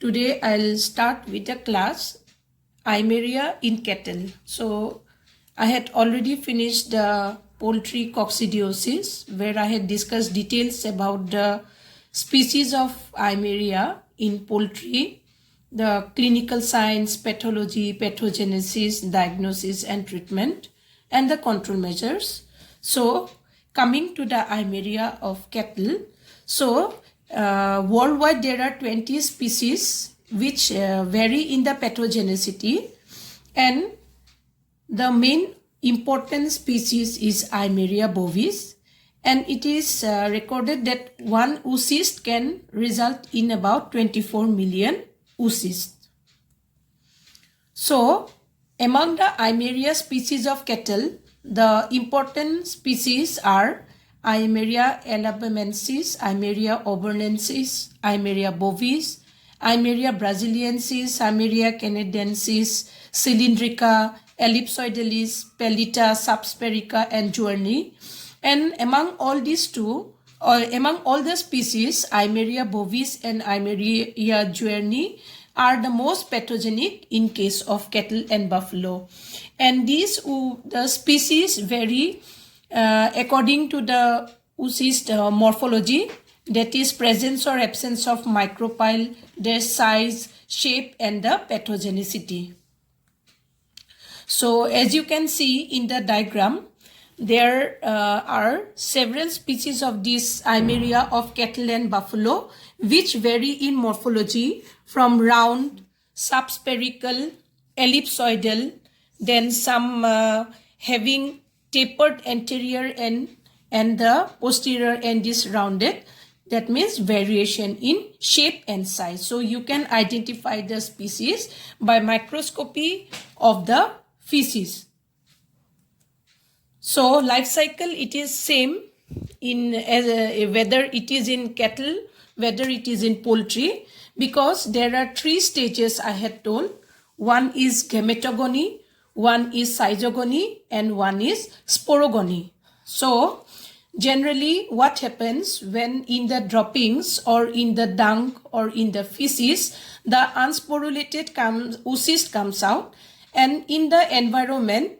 Today I'll start with the class Eimeria in cattle. So I had already finished the poultry coccidiosis, where I had discussed details about the species of Eimeria in poultry, the clinical signs, pathology, pathogenesis, diagnosis and treatment, and the control measures. So coming to the Eimeria of cattle, worldwide there are 20 species which vary in the pathogenicity, and the main important species is Eimeria bovis, and it is recorded that one oocyst can result in about 24 million oocysts. So among the Eimeria species of cattle, the important species are Eimeria alabamensis, Eimeria auburnensis, Eimeria bovis, Eimeria brasiliensis, Eimeria canadensis, cylindrica, ellipsoidalis, pellita, subsperica, and journey. And among all these two, or among all the species, Eimeria bovis and Eimeria journey are the most pathogenic in case of cattle and buffalo. And these the species vary according to the oocyst morphology, that is presence or absence of micropyle, their size, shape, and the pathogenicity. So as you can see in the diagram, there are several species of this Eimeria of cattle and buffalo which vary in morphology from round, subspherical, ellipsoidal, then some having tapered anterior end and the posterior end is rounded. That means variation in shape and size. So you can identify the species by microscopy of the feces. So life cycle, it is same in whether it is in cattle, whether it is in poultry, because there are 3 stages I had told. One is gametogony, one is schizogony, and one is sporogony. So generally what happens when in the droppings or in the dung or in the feces, the unsporulated oocyst comes out, and in the environment,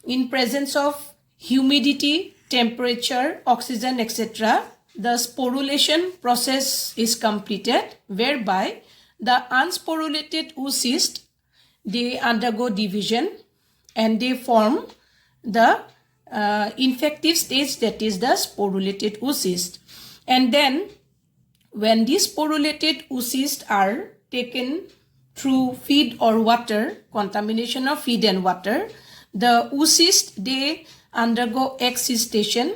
in presence of humidity, temperature, oxygen, etc., the sporulation process is completed, whereby the unsporulated oocyst, they undergo division and they form the infective stage, that is the sporulated oocyst. And then when these sporulated oocysts are taken through feed or water, contamination of feed and water, the oocyst, they undergo excistation,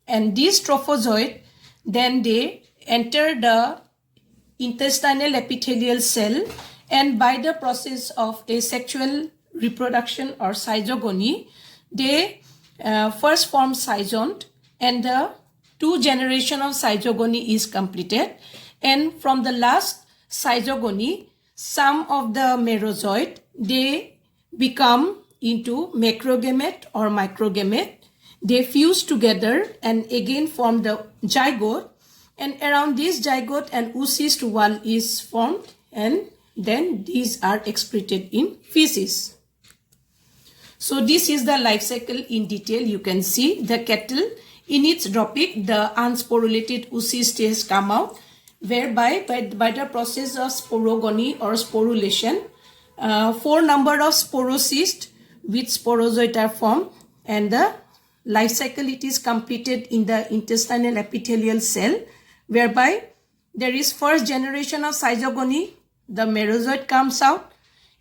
and these trophozoite, then they enter the intestinal epithelial cell, and by the process of asexual reproduction or schizogony, they first form schizont, and the 2 generation of schizogony is completed, and from the last schizogony, some of the merozoite, they become into macrogamete or microgamete. They fuse together and again form the zygote, and around this zygote an oocyst wall is formed, and then these are excreted in feces. So this is the life cycle in detail. You can see the cattle in its dropping, the unsporulated oocyst has come out, whereby by the process of sporogony or sporulation, 4 number of sporocysts with sporozoite are formed, and the life cycle, it is completed in the intestinal epithelial cell, whereby there is first generation of schizogony, the merozoite comes out.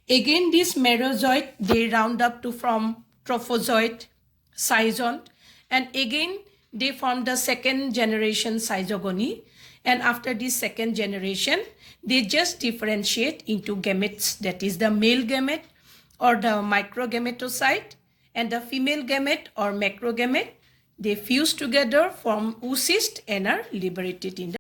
Again this merozoite, they round up to from trophozoite, schizont, and again they form the second generation schizogony, and after this second generation, they just differentiate into gametes, that is the male gamete or the microgametocyte, and the female gamete or macrogamete. They fuse together, form oocyst, and are liberated in the